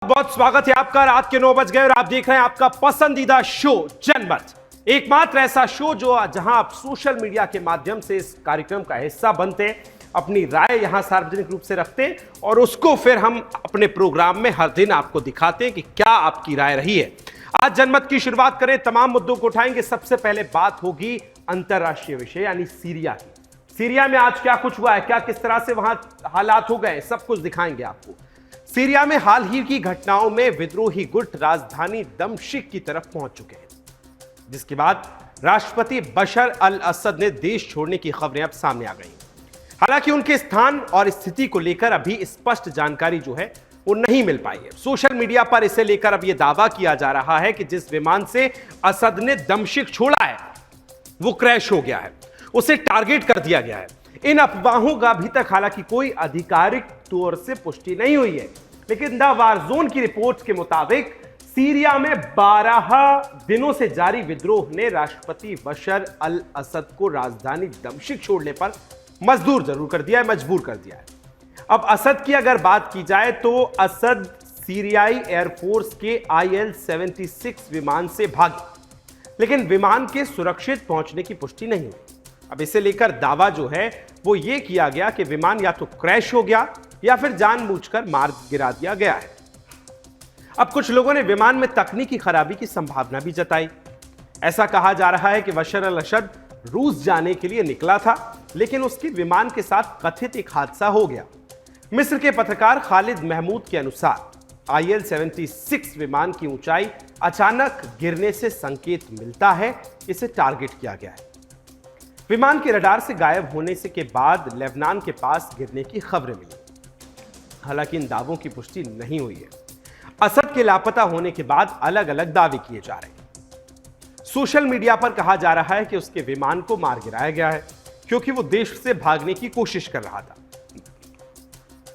बहुत स्वागत है आपका। रात के 9 बज गए और आप देख रहे हैं आपका पसंदीदा शो जनमत, एकमात्र ऐसा शो जहां आप सोशल मीडिया के माध्यम से इस कार्यक्रम का हिस्सा बनते, अपनी राय यहां सार्वजनिक रूप से रखते और उसको फिर हम अपने प्रोग्राम में हर दिन आपको दिखाते हैं कि क्या आपकी राय रही है। आज जनमत की शुरुआत करें, तमाम मुद्दों को उठाएंगे। सबसे पहले बात होगी अंतरराष्ट्रीय विषय यानी सीरिया की। सीरिया में आज क्या कुछ हुआ है, क्या किस तरह से वहां हालात हो गए, सब कुछ दिखाएंगे आपको। सीरिया में हाल ही की घटनाओं में विद्रोही गुट राजधानी दमिश्क की तरफ पहुंच चुके हैं, जिसके बाद राष्ट्रपति बशर अल असद ने देश छोड़ने की खबरें अब सामने आ गई। हालांकि उनके स्थान और स्थिति को लेकर अभी स्पष्ट जानकारी जो है वो नहीं मिल पाई है। सोशल मीडिया पर इसे लेकर अब यह दावा किया जा रहा है कि जिस विमान से असद ने दमिश्क छोड़ा है वो क्रैश हो गया है, उसे टारगेट कर दिया गया है। इन अफवाहों का अभी तक हालांकि कोई आधिकारिक तौर से पुष्टि नहीं हुई है, लेकिन द वार जोन की रिपोर्ट के मुताबिक सीरिया में 12 दिनों से जारी विद्रोह ने राष्ट्रपति बशर अल असद को राजधानी दमिश्क छोड़ने पर मजबूर कर दिया है। अब असद की अगर बात की जाए तो असद सीरियाई एयरफोर्स के IL-76 विमान से भागे, लेकिन विमान के सुरक्षित पहुंचने की पुष्टि नहीं हुई। अब इसे लेकर दावा जो है वो ये किया गया कि विमान या तो क्रैश हो गया या फिर जानबूझकर मार गिरा दिया गया है। अब कुछ लोगों ने विमान में तकनीकी खराबी की संभावना भी जताई। ऐसा कहा जा रहा है कि बशर अल असद रूस जाने के लिए निकला था, लेकिन उसके विमान के साथ कथित एक हादसा हो गया। मिस्र के पत्रकार खालिद महमूद के अनुसार IL-76 विमान की ऊंचाई अचानक गिरने से संकेत मिलता है, इसे टारगेट किया गया है। विमान के रडार से गायब होने से के बाद लेबनान के पास गिरने की खबरें मिली, हालांकि इन दावों की पुष्टि नहीं हुई है। असद के लापता होने के बाद अलग अलग दावे किए जा रहे हैं। सोशल मीडिया पर कहा जा रहा है कि उसके विमान को मार गिराया गया है क्योंकि वो देश से भागने की कोशिश कर रहा था।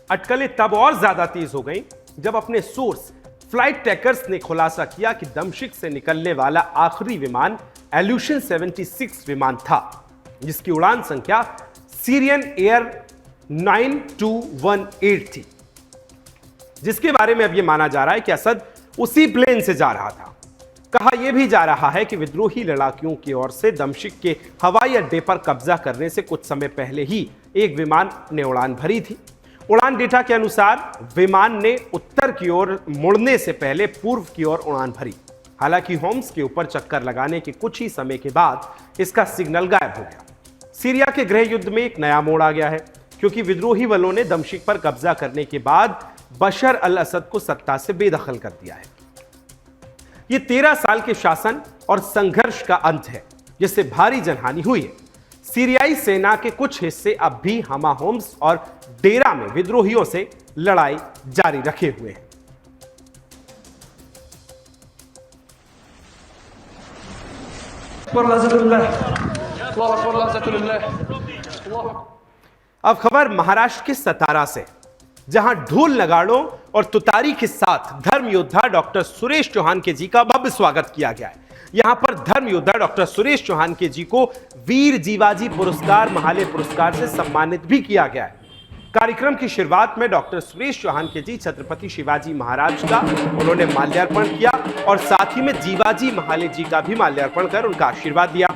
अटकलें तब और ज्यादा तेज हो गई जब अपने सोर्स फ्लाइट ट्रैकर्स ने खुलासा किया कि दमिश्क से निकलने वाला आखिरी विमान एल्यूशन 76 विमान था, जिसकी उड़ान संख्या सीरियन एयर 9218 थी, जिसके बारे में अब यह माना जा रहा है कि असद उसी प्लेन से जा रहा था। कहा यह भी जा रहा है कि विद्रोही लड़ाकियों की ओर से दमिश्क के हवाई अड्डे पर कब्जा करने से कुछ समय पहले ही एक विमान ने उड़ान भरी थी। उड़ान डेटा के अनुसार विमान ने उत्तर की ओर मुड़ने से पहले पूर्व की ओर उड़ान भरी। हालांकि होम्स के ऊपर चक्कर लगाने के कुछ ही समय के बाद इसका सिग्नल गायब हो गया। सीरिया के गृह युद्ध में एक नया मोड़ आ गया है, क्योंकि विद्रोही बलों ने दमिश्क पर कब्जा करने के बाद बशर अल असद को सत्ता से बेदखल कर दिया है। यह 13 साल के शासन और संघर्ष का अंत है, जिससे भारी जनहानि हुई है। सीरियाई सेना के कुछ हिस्से अब भी हमा होम्स और डेरा में विद्रोहियों से लड़ाई जारी रखे हुए हैं। अब खबर महाराष्ट्र के सतारा से, जहां ढोल नगाड़ों और तुतारी के साथ धर्म योद्धा डॉक्टर सुरेश चौहान के जी का भव्य स्वागत किया गया है। यहां पर धर्म योद्धा डॉक्टर सुरेश चौहान के जी को वीर जीवाजी पुरस्कार, महालय पुरस्कार से सम्मानित भी किया गया है। कार्यक्रम की शुरुआत में डॉक्टर सुरेश चौहान के जी छत्रपति शिवाजी महाराज का उन्होंने माल्यार्पण किया और साथ ही में जीवाजी महाले जी का भी माल्यार्पण कर उनका आशीर्वाद दिया।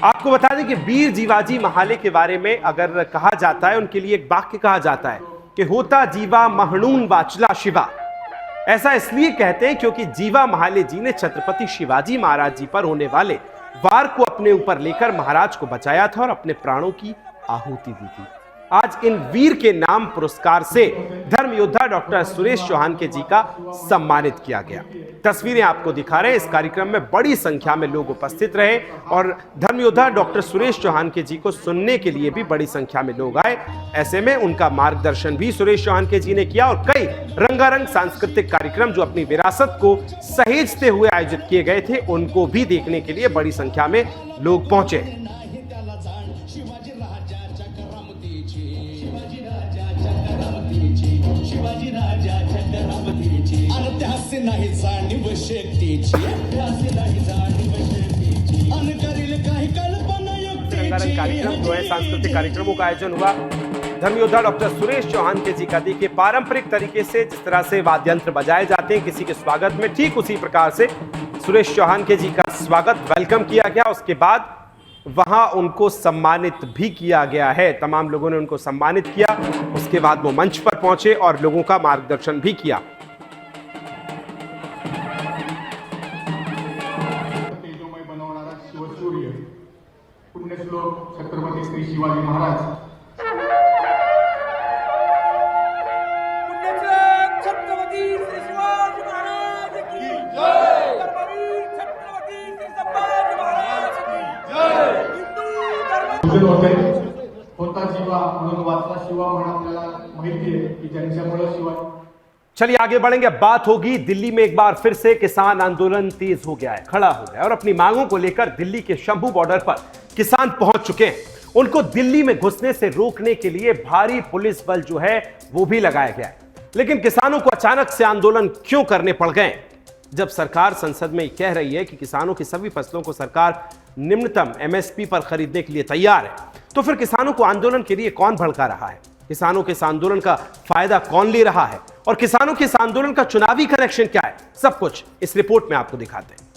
आपको बता दें कि वीर जीवाजी महाले के बारे में अगर कहा जाता है, उनके लिए एक वाक्य कहा जाता है कि होता जीवा महणून वाचला शिवा। ऐसा इसलिए कहते हैं क्योंकि जीवा महाले जी ने छत्रपति शिवाजी महाराज जी पर होने वाले वार को अपने ऊपर लेकर महाराज को बचाया था और अपने प्राणों की आहुति दी थी। आज इन वीर के नाम पुरस्कार से धर्म योद्धा डॉक्टर सुरेश चौहान के जी का सम्मानित किया गया। तस्वीरें आपको दिखा रहे हैं। इस कार्यक्रम में बड़ी संख्या में लोग उपस्थित रहे और धर्म योद्धा डॉक्टर सुरेश चौहान के जी को सुनने के लिए भी बड़ी संख्या में लोग आए। ऐसे में उनका मार्गदर्शन भी सुरेश चौहान के जी ने किया और कई रंगारंग सांस्कृतिक कार्यक्रम जो अपनी विरासत को सहेजते हुए आयोजित किए गए थे, उनको भी देखने के लिए बड़ी संख्या में लोग पहुंचे। कार्यक्रम जो है सांस्कृतिक कार्यक्रमों का आयोजन हुआ धर्मयोद्धा डॉक्टर सुरेश चौहान के जी का देखिए पारंपरिक तरीके से जिस तरह से वाद्य यंत्र बजाए जाते हैं किसी के स्वागत में, ठीक उसी प्रकार से सुरेश चौहान के जी का स्वागत वेलकम किया गया। उसके बाद वहां उनको सम्मानित भी किया गया है, तमाम लोगों ने उनको सम्मानित किया। उसके बाद वो मंच पर पहुंचे और लोगों का मार्गदर्शन भी किया। तेजोमय बनवणारा शिवसूर्य पुण्यश्लोक छत्रपती श्री शिवाजी महाराज। छत्रपति श्री शिवाजी महाराज की जय। छत्रपति श्री संभाजी महाराज की जय। पूजन होते होता शिवा म्हणून वाचला शिवा म्हणून आपल्याला माहिती आहे की ज्यांच्यामुळे शिवा। चलिए आगे बढ़ेंगे। बात होगी दिल्ली में एक बार फिर से किसान आंदोलन तेज हो गया है, खड़ा हो गया और अपनी मांगों को लेकर दिल्ली के शंभू बॉर्डर पर किसान पहुंच चुके हैं। उनको दिल्ली में घुसने से रोकने के लिए भारी पुलिस बल जो है वो भी लगाया गया है। लेकिन किसानों को अचानक से आंदोलन क्यों करने पड़ गए, जब सरकार संसद में कह रही है कि किसानों की सभी फसलों को सरकार निम्नतम एमएसपी पर खरीदने के लिए तैयार है, तो फिर किसानों को आंदोलन के लिए कौन भड़का रहा है, किसानों के इस आंदोलन का फायदा कौन ले रहा है और किसानों के इस आंदोलन का चुनावी कनेक्शन क्या है, सब कुछ इस रिपोर्ट में आपको दिखाते हैं।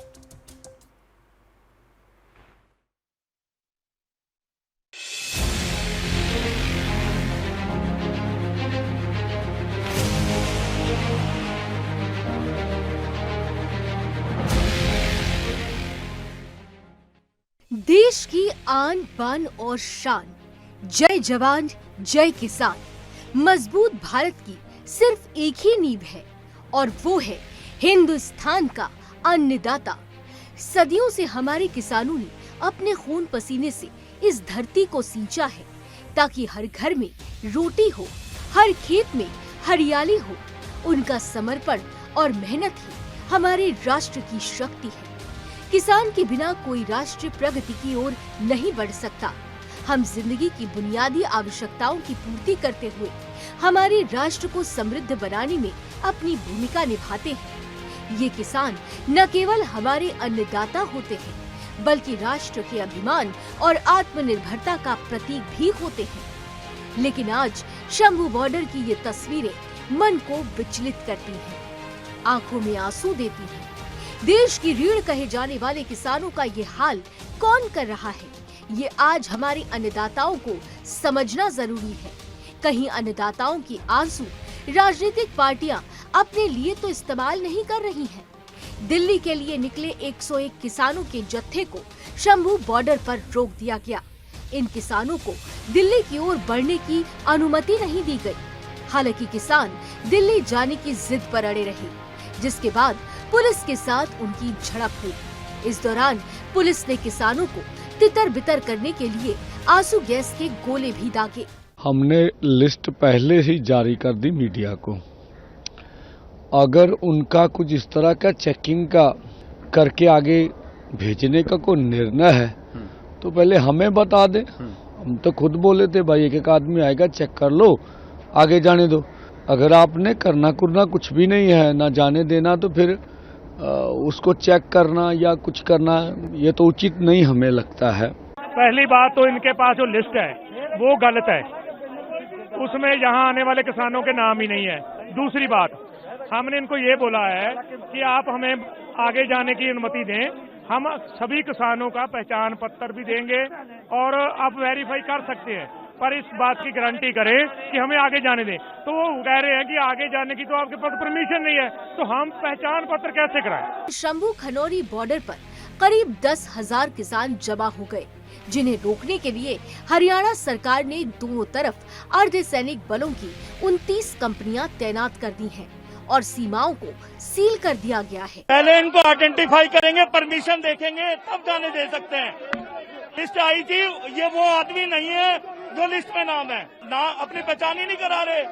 देश की आन बान और शान, जय जवान जय किसान। मजबूत भारत की सिर्फ एक ही नींव है और वो है हिंदुस्तान का अन्नदाता। सदियों से हमारे किसानों ने अपने खून पसीने से इस धरती को सींचा है ताकि हर घर में रोटी हो, हर खेत में हरियाली हो। उनका समर्पण और मेहनत ही हमारे राष्ट्र की शक्ति है। किसान के बिना कोई राष्ट्र प्रगति की ओर नहीं बढ़ सकता। हम जिंदगी की बुनियादी आवश्यकताओं की पूर्ति करते हुए हमारे राष्ट्र को समृद्ध बनाने में अपनी भूमिका निभाते हैं। ये किसान न केवल हमारे अन्नदाता होते हैं, बल्कि राष्ट्र के अभिमान और आत्मनिर्भरता का प्रतीक भी होते हैं। लेकिन आज शंभू बॉर्डर की ये तस्वीरें मन को विचलित करती हैं, आंखों में आंसू देती हैं। देश की रीढ़ कहे जाने वाले किसानों का ये हाल कौन कर रहा है, ये आज हमारे अन्नदाताओं को समझना जरूरी है। कहीं अन्नदाताओं की आंसू राजनीतिक पार्टियां अपने लिए तो इस्तेमाल नहीं कर रही हैं। दिल्ली के लिए निकले 101 किसानों के जत्थे को शंभू बॉर्डर पर रोक दिया गया। इन किसानों को दिल्ली की ओर बढ़ने की अनुमति नहीं दी गई। हालांकि किसान दिल्ली जाने की जिद पर अड़े रहे, जिसके बाद पुलिस के साथ उनकी झड़प हुई। इस दौरान पुलिस ने किसानों को तितर बितर करने के लिए आंसू गैस के गोले भी दागे। हमने लिस्ट पहले ही जारी कर दी मीडिया को। अगर उनका कुछ इस तरह का चेकिंग का करके आगे भेजने का कोई निर्णय है तो पहले हमें बता दे। हम तो खुद बोले थे भाई एक आदमी आएगा चेक कर लो, आगे जाने दो। अगर आपने करना कुछ भी नहीं है, ना जाने देना, तो फिर उसको चेक करना या कुछ करना ये तो उचित नहीं हमें लगता है। पहली बात तो इनके पास जो लिस्ट है वो गलत है, उसमें यहाँ आने वाले किसानों के नाम ही नहीं है। दूसरी बात, हमने इनको ये बोला है कि आप हमें आगे जाने की अनुमति दें, हम सभी किसानों का पहचान पत्र भी देंगे और आप वेरीफाई कर सकते हैं, पर इस बात की गारंटी करें कि हमें आगे जाने दें। तो वो कह रहे हैं कि आगे जाने की तो आपके पास परमिशन नहीं है, तो हम पहचान पत्र कैसे कराएं? शंभू खनौरी बॉर्डर पर करीब 10,000 किसान जमा हो गए, जिन्हें रोकने के लिए हरियाणा सरकार ने दोनों तरफ अर्धसैनिक बलों की 29 कंपनियां तैनात कर दी हैं और सीमाओं को सील कर दिया गया है। पहले इनको आइडेंटिफाई करेंगे, परमिशन देखेंगे, तब जाने दे सकते हैं। लिस्ट आई थी, ये वो आदमी नहीं है जो लिस्ट में नाम है, ना अपनी पहचान ही नहीं करा रहे,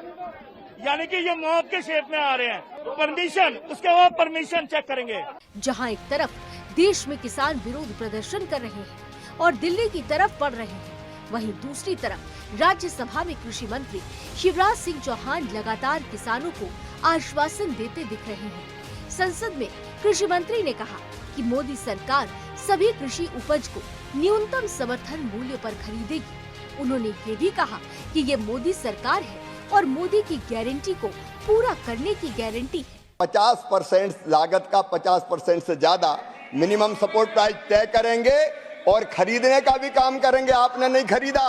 यानी कि ये मौत के शेप में आ रहे हैं। परमिशन, उसके बाद परमिशन चेक करेंगे। जहां एक तरफ देश में किसान विरोध प्रदर्शन कर रहे हैं और दिल्ली की तरफ बढ़ रहे हैं, वहीं दूसरी तरफ राज्यसभा में कृषि मंत्री शिवराज सिंह चौहान लगातार किसानों को आश्वासन देते दिख रहे हैं। संसद में कृषि मंत्री ने कहा कि मोदी सरकार सभी कृषि उपज को न्यूनतम समर्थन मूल्य पर खरीदेगी। उन्होंने ये भी कहा कि ये मोदी सरकार है और मोदी की गारंटी को पूरा करने की गारंटी है। 50% लागत का 50% से ज्यादा मिनिमम सपोर्ट प्राइस तय करेंगे और खरीदने का भी काम करेंगे। आपने नहीं खरीदा,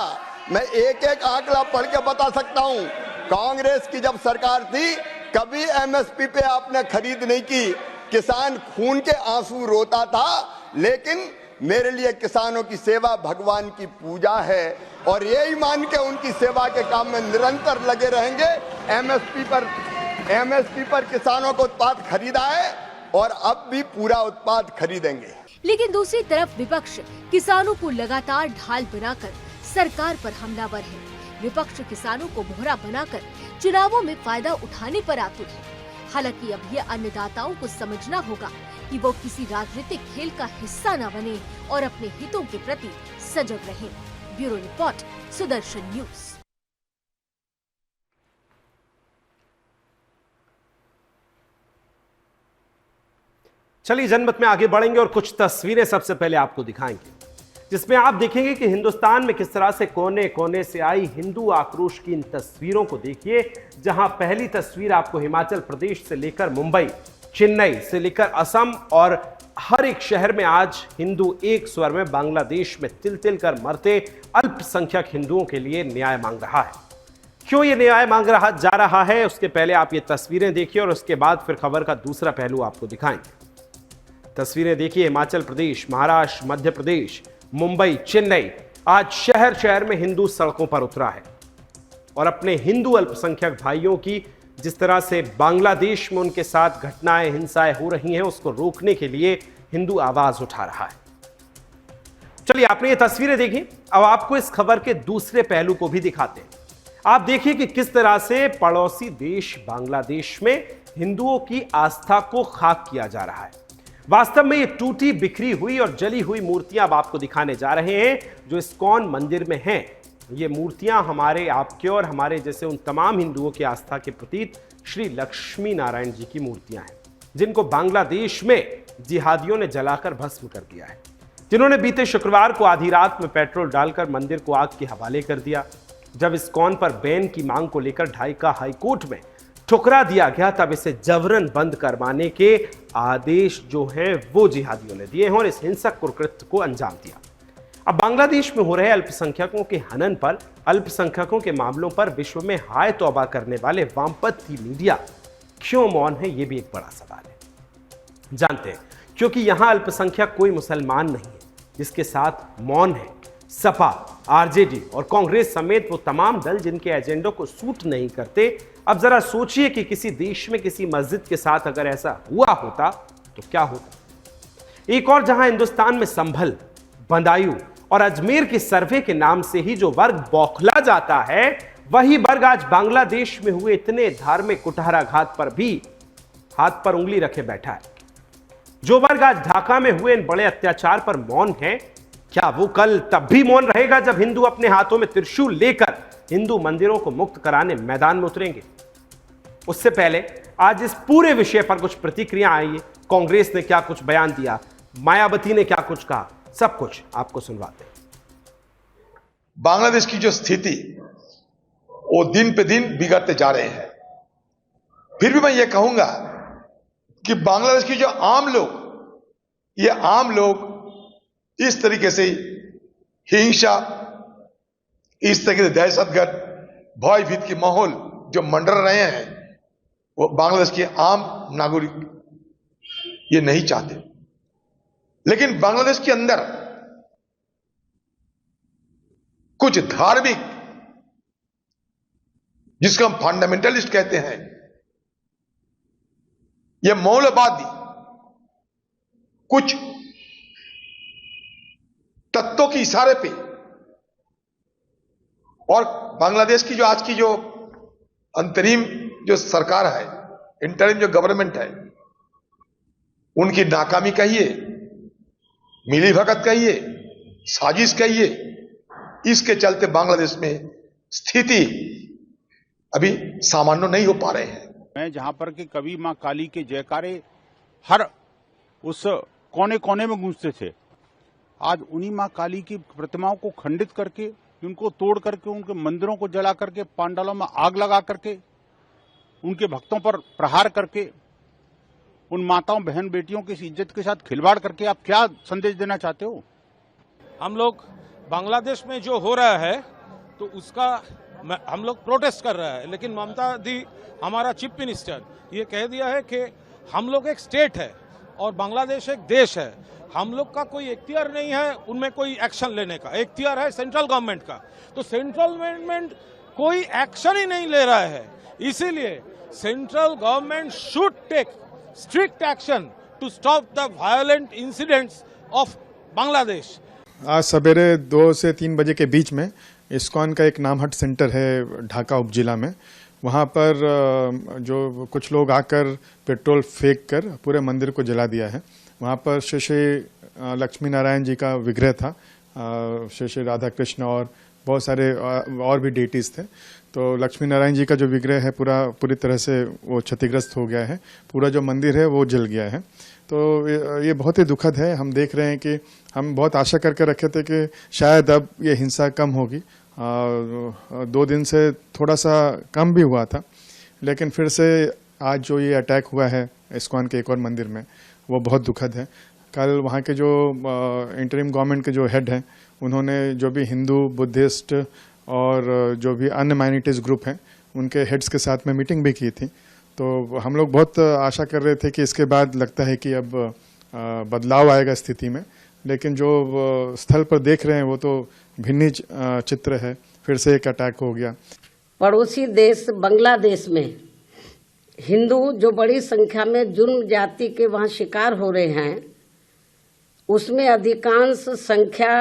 मैं एक एक आंकड़ा पढ़ के बता सकता हूं। कांग्रेस की जब सरकार थी कभी एमएसपी पे आपने खरीद नहीं की। किसान खून के आंसू रोता था, लेकिन मेरे लिए किसानों की सेवा भगवान की पूजा है और यही मान के उनकी सेवा के काम में निरंतर लगे रहेंगे। एमएसपी पर किसानों को उत्पाद खरीदा है और अब भी पूरा उत्पाद खरीदेंगे। लेकिन दूसरी तरफ विपक्ष किसानों को लगातार ढाल बनाकर सरकार पर हमलावर है। विपक्ष किसानों को मोहरा बनाकर चुनावों में फायदा उठाने पर आतुर है। हालांकि अब ये अन्नदाताओं को समझना होगा कि वो किसी राजनीतिक खेल का हिस्सा न बने और अपने हितों के प्रति सजग रहें। Bureau report, Sudarshan news. चलिए जनमत में आगे बढ़ेंगे और कुछ तस्वीरें सबसे पहले आपको दिखाएंगे, जिसमें आप देखेंगे कि हिंदुस्तान में किस तरह से कोने कोने से आई हिंदू आक्रोश की इन तस्वीरों को देखिए। जहां पहली तस्वीर आपको हिमाचल प्रदेश से लेकर मुंबई, चेन्नई से लेकर असम और हर एक शहर में आज हिंदू एक स्वर में बांग्लादेश में तिल तिल कर मरते अल्पसंख्यक हिंदुओं के लिए न्याय मांग रहा है। क्यों ये न्याय मांग जा रहा है, उसके पहले आप ये तस्वीरें देखिए और उसके बाद फिर खबर का दूसरा पहलू आपको दिखाएंगे। तस्वीरें देखिए, हिमाचल प्रदेश, महाराष्ट्र, मध्य प्रदेश, मुंबई, चेन्नई, आज शहर शहर में हिंदू सड़कों पर उतरा है और अपने हिंदू अल्पसंख्यक भाइयों की जिस तरह से बांग्लादेश में उनके साथ घटनाएं, हिंसाएं हो रही हैं, उसको रोकने के लिए हिंदू आवाज उठा रहा है। चलिए आपने ये तस्वीरें देखी, अब आपको इस खबर के दूसरे पहलू को भी दिखाते हैं। आप देखिए कि किस तरह से पड़ोसी देश बांग्लादेश में हिंदुओं की आस्था को खाक किया जा रहा है। वास्तव में ये टूटी बिखरी हुई और जली हुई मूर्तियां अब आपको दिखाने जा रहे हैं जो इस्कॉन मंदिर में हैं। ये मूर्तियां हमारे, आपके और हमारे जैसे उन तमाम हिंदुओं की आस्था के प्रतीक श्री लक्ष्मी नारायण जी की मूर्तियां हैं, जिनको बांग्लादेश में जिहादियों ने जलाकर भस्म कर दिया है, जिन्होंने बीते शुक्रवार को आधी रात में पेट्रोल डालकर मंदिर को आग के हवाले कर दिया। जब इस्कॉन पर बैन की मांग को लेकर ढाका हाईकोर्ट में ठुकरा दिया गया, तब इसे जबरन बंद करवाने के आदेश जो हैं वो जिहादियों ने दिए हैं और इस हिंसक कुकृत्य को अंजाम दिया। अब बांग्लादेश में हो रहे अल्पसंख्यकों के हनन पर, अल्पसंख्यकों के मामलों पर विश्व में हाय तौबा करने वाले वामपंथी मीडिया क्यों मौन है, यह भी एक बड़ा सवाल है। जानते हैं, क्योंकि यहां अल्पसंख्यक कोई मुसलमान नहीं है जिसके साथ मौन है। सपा, आरजेडी और कांग्रेस समेत वो तमाम दल जिनके एजेंडों को सूट नहीं करते। अब जरा सोचिए कि किसी देश में किसी मस्जिद के साथ अगर ऐसा हुआ होता तो क्या होता। एक और जहां हिंदुस्तान में संभल, बदायूं और अजमेर के सर्वे के नाम से ही जो वर्ग बौखला जाता है, वही वर्ग आज बांग्लादेश में हुए इतने धार्मिक कुठाराघात पर भी हाथ पर उंगली रखे बैठा है। जो वर्ग आज ढाका में हुए इन बड़े अत्याचार पर मौन है, क्या वो कल तब भी मौन रहेगा जब हिंदू अपने हाथों में त्रिशूल लेकर हिंदू मंदिरों को मुक्त कराने मैदान में उतरेंगे? उससे पहले आज इस पूरे विषय पर कुछ प्रतिक्रिया आई है। कांग्रेस ने क्या कुछ बयान दिया, मायावती ने क्या कुछ कहा, सब कुछ आपको सुनवाते हैं। बांग्लादेश की जो स्थिति वो दिन पे दिन बिगड़ते जा रहे हैं। फिर भी मैं ये कहूंगा कि बांग्लादेश की जो आम लोग, ये आम लोग इस तरीके से हिंसा, इस तरीके से दहशतगर्द, भयभीत की माहौल जो मंडरा रहे हैं, वो बांग्लादेश के आम नागरिक ये नहीं चाहते। लेकिन बांग्लादेश के अंदर कुछ धार्मिक, जिसको हम फंडामेंटलिस्ट कहते हैं, ये मौलवादी कुछ तत्वों के इशारे पे, और बांग्लादेश की जो आज की जो अंतरिम जो सरकार है, इंटरिम जो गवर्नमेंट है, उनकी नाकामी कहिए, मिलीभगत कहिए, साजिश कहिए, इसके चलते बांग्लादेश में स्थिति अभी सामान्य नहीं हो पा रहे हैं। मैं जहां पर कि कभी मां काली के जयकारे हर उस कोने कोने में गूंजते थे, आज उन्हीं मां काली की प्रतिमाओं को खंडित करके कि उनको तोड़ करके, उनके मंदिरों को जला करके, पांडालों में आग लगा करके, उनके भक्तों पर प्रहार करके, उन माताओं बहन बेटियों की इज्जत के साथ खिलवाड़ करके आप क्या संदेश देना चाहते हो? हम लोग बांग्लादेश में जो हो रहा है तो उसका हम लोग प्रोटेस्ट कर रहे हैं, लेकिन ममता दी हमारा चीफ मिनिस्टर ये कह दिया है कि हम लोग एक स्टेट है और बांग्लादेश एक देश है, हम लोग का कोई इख्तियार नहीं है उनमें कोई एक्शन लेने का, इख्तियार है सेंट्रल गवर्नमेंट का। तो सेंट्रल गवर्नमेंट कोई एक्शन ही नहीं ले रहा है, इसीलिए central government should take strict action to stop the violent incidents of Bangladesh. आज सवेरे 2 से 3 बजे के बीच में इस्कॉन का एक नामहट सेंटर है ढाका उपजिला में, वहाँ पर जो कुछ लोग आकर पेट्रोल फेंक कर पूरे मंदिर को जला दिया है। वहाँ पर श्री श्री लक्ष्मी नारायण जी का विग्रह था, श्री श्री राधा कृष्ण और बहुत सारे और भी डेटीज थे। तो लक्ष्मी नारायण जी का जो विग्रह है पूरी तरह से वो क्षतिग्रस्त हो गया है, पूरा जो मंदिर है वो जल गया है। तो ये बहुत ही दुखद है। हम देख रहे हैं कि हम बहुत आशा करके रखे थे कि शायद अब ये हिंसा कम होगी। 2 दिन से थोड़ा सा कम भी हुआ था, लेकिन फिर से आज जो ये अटैक हुआ है इस्कॉन के एक और मंदिर में वो बहुत दुखद है। कल वहाँ के जो इंटरिम गवर्नमेंट के जो हेड हैं उन्होंने जो भी हिंदू, बुद्धिस्ट और जो भी अन्य माइनॉरिटीज़ ग्रुप हैं उनके हेड्स के साथ में मीटिंग भी की थी। तो हम लोग बहुत आशा कर रहे थे कि इसके बाद लगता है कि अब बदलाव आएगा स्थिति में, लेकिन जो स्थल पर देख रहे हैं वो तो भिन्न चित्र है। फिर से एक अटैक हो गया। पड़ोसी देश बांग्लादेश में हिंदू जो बड़ी संख्या में जुर्म जाति के वहाँ शिकार हो रहे हैं, उसमें अधिकांश संख्या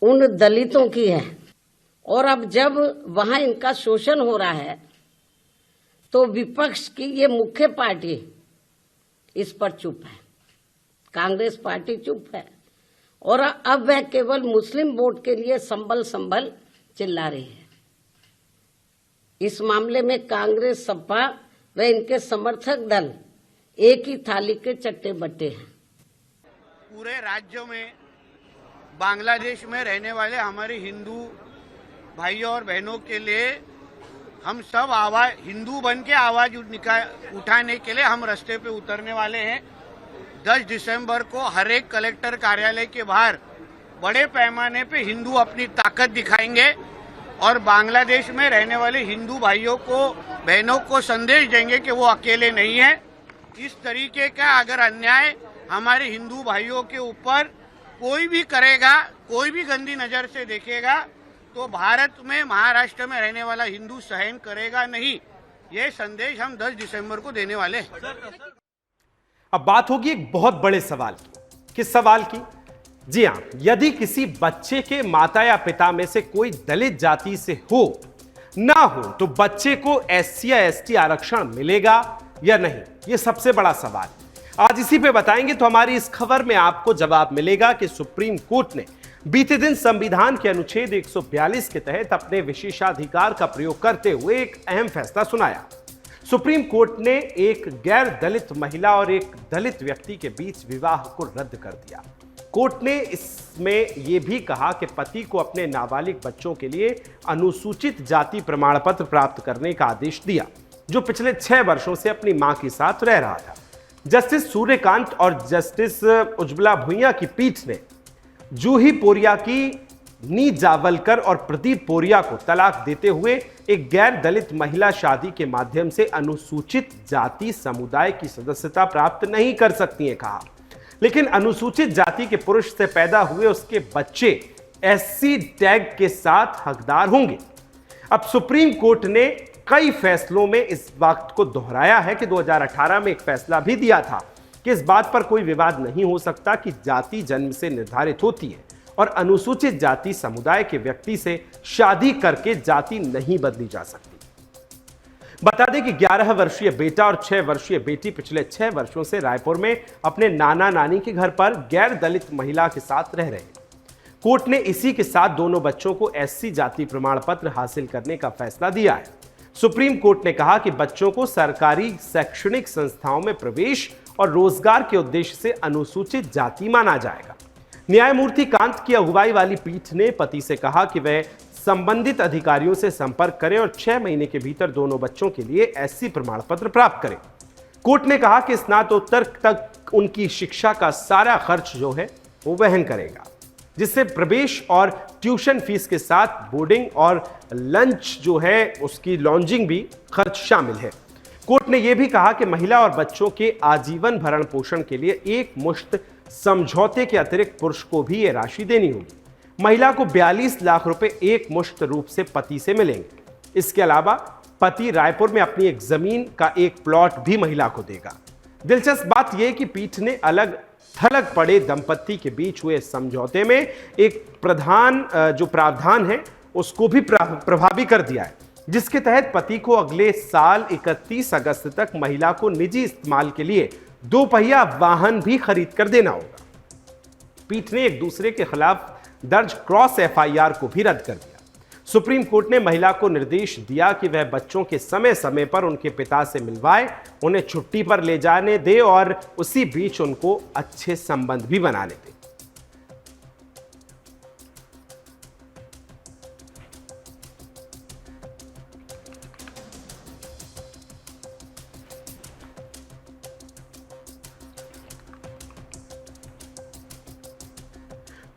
उन दलितों की है। और अब जब वहाँ इनका शोषण हो रहा है तो विपक्ष की ये मुख्य पार्टी इस पर चुप है, कांग्रेस पार्टी चुप है, और अब वह केवल मुस्लिम वोट के लिए संभल चिल्ला रही है। इस मामले में कांग्रेस, सपा व इनके समर्थक दल एक ही थाली के चट्टे बट्टे हैं। पूरे राज्यों में बांग्लादेश में रहने वाले हमारे हिंदू भाइयों और बहनों के लिए हम सब आवाज, हिंदू बन के आवाज उठाने के लिए हम रास्ते पे उतरने वाले हैं। 10 दिसंबर को हर एक कलेक्टर कार्यालय के बाहर बड़े पैमाने पे हिंदू अपनी ताकत दिखाएंगे और बांग्लादेश में रहने वाले हिंदू भाइयों को, बहनों को संदेश देंगे कि वो अकेले नहीं है। इस तरीके का अगर अन्याय हमारे हिंदू भाइयों के ऊपर कोई भी करेगा, कोई भी गंदी नजर से देखेगा, तो भारत में, महाराष्ट्र में रहने वाला हिंदू सहन करेगा नहीं। ये संदेश हम 10 दिसंबर को देने वाले हैं। अब बात होगी एक बहुत बड़े सवाल की। किस सवाल की? जी हां, यदि किसी बच्चे के माता या पिता में से कोई दलित जाति से हो ना हो तो बच्चे को एससी या एसटी आरक्षण मिलेगा या नहीं, यह सबसे बड़ा सवाल। आज इसी पे बताएंगे। तो हमारी इस खबर में आपको जवाब मिलेगा कि सुप्रीम कोर्ट ने बीते दिन संविधान के अनुच्छेद 142 के तहत अपने विशेषाधिकार का प्रयोग करते हुए एक अहम फैसला सुनाया। सुप्रीम कोर्ट ने एक गैर दलित महिला और एक दलित व्यक्ति के बीच विवाह को रद्द कर दिया। कोर्ट ने इसमें यह भी कहा कि पति को अपने नाबालिग बच्चों के लिए अनुसूचित जाति प्रमाण पत्र प्राप्त करने का आदेश दिया, जो पिछले 6 वर्षों से अपनी मां के साथ रह रहा था। जस्टिस सूर्यकांत और जस्टिस उज्ज्वला भुइयां की पीठ ने जूही पोरिया की, नी जावलकर और प्रदीप पोरिया को तलाक देते हुए एक गैर दलित महिला शादी के माध्यम से अनुसूचित जाति समुदाय की सदस्यता प्राप्त नहीं कर सकती है कहा, लेकिन अनुसूचित जाति के पुरुष से पैदा हुए उसके बच्चे एससी टैग के साथ हकदार होंगे। अब सुप्रीम कोर्ट ने कई फैसलों में इस बात को दोहराया है कि 2018 में एक फैसला भी दिया था कि इस बात पर कोई विवाद नहीं हो सकता कि जाति जन्म से निर्धारित होती है और अनुसूचित जाति समुदाय के व्यक्ति से शादी करके जाति नहीं बदली जा सकती। बता दें कि 11 वर्षीय बेटा और 6 वर्षीय बेटी पिछले 6 वर्षों से रायपुर में अपने नाना नानी के घर पर गैर दलित महिला के साथ रह रहे हैं। कोर्ट ने इसी के साथ दोनों बच्चों को एससी जाति प्रमाण पत्र हासिल करने का फैसला दिया है। सुप्रीम कोर्ट ने कहा कि बच्चों को सरकारी शैक्षणिक संस्थाओं में प्रवेश और रोजगार के उद्देश्य से अनुसूचित जाति माना जाएगा। न्यायमूर्ति कांत की अगुवाई वाली पीठ ने पति से कहा कि वह संबंधित अधिकारियों से संपर्क करें और 6 महीने के भीतर दोनों बच्चों के लिए एससी प्रमाण पत्र प्राप्त करें। कोर्ट ने कहा कि स्नातकोत्तर तक उनकी शिक्षा का सारा खर्च जो है वो वहन करेगा, जिससे प्रवेश और ट्यूशन फीस के साथ बोर्डिंग और लंच जो है उसकी लॉन्जिंग भी खर्च शामिल है। कोर्ट ने यह भी कहा कि महिला और बच्चों के आजीवन भरण पोषण के लिए एक मुश्त समझौते के अतिरिक्त पुरुष को भी यह राशि देनी होगी। महिला को 42 लाख रुपए एक मुश्त रूप से पति से मिलेंगे। इसके अलावा पति रायपुर में अपनी एक जमीन का एक प्लॉट भी महिला को देगा। दिलचस्प बात यह कि पीठ ने अलग थलग पड़े दंपत्ति के बीच हुए समझौते में एक प्रावधान है उसको भी प्रभावी कर दिया है, जिसके तहत पति को अगले साल 31 अगस्त तक महिला को निजी इस्तेमाल के लिए 2 पहिया वाहन भी खरीद कर देना होगा। पीठ ने एक दूसरे के खिलाफ दर्ज क्रॉस एफआईआर को भी रद्द कर दिया। सुप्रीम कोर्ट ने महिला को निर्देश दिया कि वह बच्चों के समय समय पर उनके पिता से मिलवाए, उन्हें छुट्टी पर ले जाने दे और उसी बीच उनको अच्छे संबंध भी बनाने दे।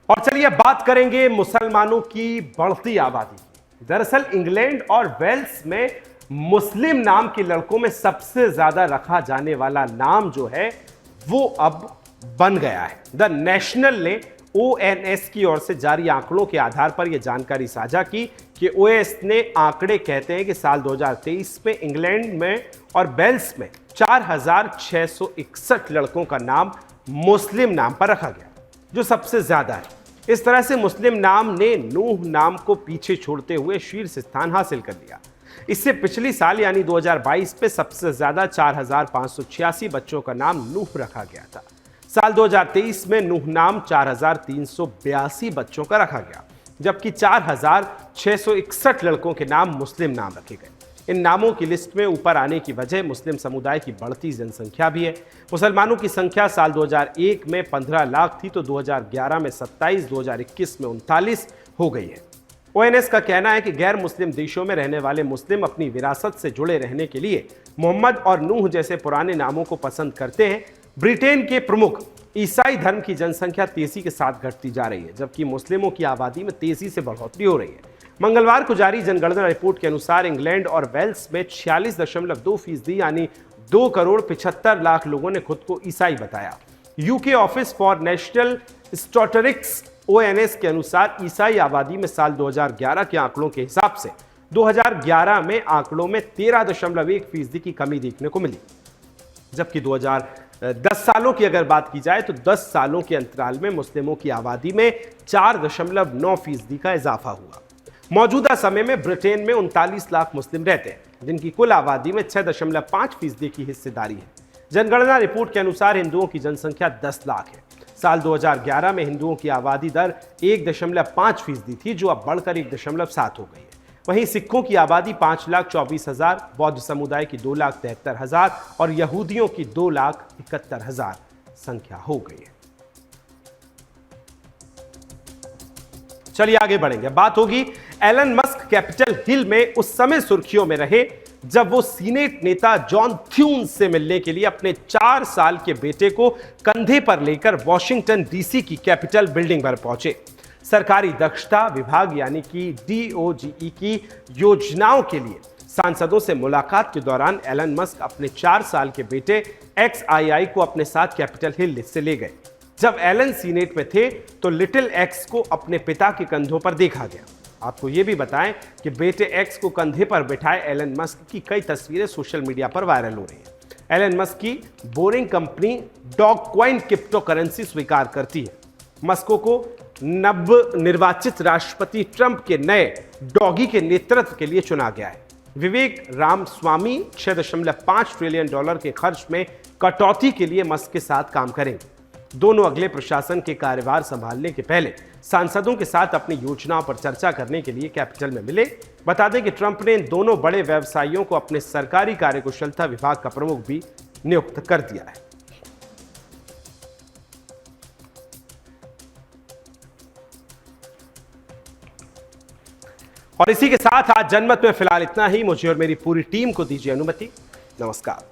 और चलिए बात करेंगे मुसलमानों की बढ़ती आबादी की। दरअसल इंग्लैंड और वेल्स में मुस्लिम नाम के लड़कों में सबसे ज्यादा रखा जाने वाला नाम जो है वो अब बन गया है। द नेशनल ने ONS की ओर से जारी आंकड़ों के आधार पर यह जानकारी साझा की कि ONS ने आंकड़े कहते हैं कि साल 2023 में इंग्लैंड में और वेल्स में 4661 लड़कों का नाम मुस्लिम नाम पर रखा गया, जो सबसे ज्यादा है। इस तरह से मुस्लिम नाम ने नूह नाम को पीछे छोड़ते हुए शीर्ष स्थान हासिल कर लिया। इससे पिछली साल यानी 2022 पे सबसे ज्यादा 4586 बच्चों का नाम नूह रखा गया था। साल 2023 में नूह नाम 4382 बच्चों का रखा गया, जबकि 4661 लड़कों के नाम मुस्लिम नाम रखे गए। इन नामों की लिस्ट में ऊपर आने की वजह मुस्लिम समुदाय की बढ़ती जनसंख्या भी है। मुसलमानों की संख्या साल 2001 में 15 लाख थी तो 2011 में 27, 2021 में 39 हो गई है। ONS का कहना है कि गैर मुस्लिम देशों में रहने वाले मुस्लिम अपनी विरासत से जुड़े रहने के लिए मोहम्मद और नूह जैसे पुराने नामों को पसंद करते हैं। ब्रिटेन के प्रमुख ईसाई धर्म की जनसंख्या तेजी के साथ घटती जा रही है, जबकि मुस्लिमों की आबादी में तेजी से बढ़ोतरी हो रही है। मंगलवार को जारी जनगणना रिपोर्ट के अनुसार इंग्लैंड और वेल्स में 46.2% यानी 2,75,00,000 लोगों ने खुद को ईसाई बताया। UK office for national statistics ONS के अनुसार ईसाई आबादी में साल 2011 के आंकड़ों के हिसाब से 2011 में आंकड़ों में 13.1% की कमी देखने को मिली, जबकि 10 सालों की अगर बात की जाए तो 10 सालों के अंतराल में मुस्लिमों की आबादी में 4.9% का इजाफा हुआ। मौजूदा समय में ब्रिटेन में 39 लाख मुस्लिम रहते हैं, जिनकी कुल आबादी में 6.5% की हिस्सेदारी है। जनगणना रिपोर्ट के अनुसार हिंदुओं की जनसंख्या 10 लाख है। साल 2011 में हिंदुओं की आबादी दर 1.5% थी, जो अब बढ़कर 1.7 हो गई है। वहीं सिखों की आबादी 5,24,000, बौद्ध समुदाय की 2,73,000 और यहूदियों की 2,71,000 संख्या हो गई है। चलिए आगे बढ़ेंगे। बात होगी एलन मस्क कैपिटल हिल में उस समय सुर्खियों में रहे जब वो सीनेट नेता जॉन थ्यून से मिलने के लिए अपने 4 साल के बेटे को कंधे पर लेकर वॉशिंगटन DC की कैपिटल बिल्डिंग पर पहुंचे। सरकारी दक्षता विभाग यानी कि DOGE की योजनाओं के लिए सांसदों से मुलाकात के दौरान एलन मस्क अपने 4 साल के बेटे XII को अपने साथ कैपिटल हिल से ले गए। जब एलन सीनेट में थे तो लिटिल एक्स को अपने पिता के कंधों पर देखा गया। आपको यह भी बताएं कि बेटे एक्स को कंधे पर बिठाए एलन मस्क की कई तस्वीरें सोशल मीडिया पर वायरल हो रही हैं। एलन मस्क की boring company Dogecoin crypto currency स्वीकार करती है। मस्को को नवनिर्वाचित राष्ट्रपति ट्रंप के नए डॉगी के नेतृत्व के लिए चुना गया है। विवेक रामस्वामी $6.5 ट्रिलियन के खर्च में कटौती के लिए मस्क के साथ काम करेंगे। दोनों अगले प्रशासन के कार्यभार संभालने के पहले सांसदों के साथ अपनी योजनाओं पर चर्चा करने के लिए कैपिटल में मिले। बता दें कि ट्रंप ने इन दोनों बड़े व्यवसायियों को अपने सरकारी कार्यकुशलता विभाग का प्रमुख भी नियुक्त कर दिया है। और इसी के साथ आज जनमत में फिलहाल इतना ही। मुझे और मेरी पूरी टीम को दीजिए अनुमति। नमस्कार।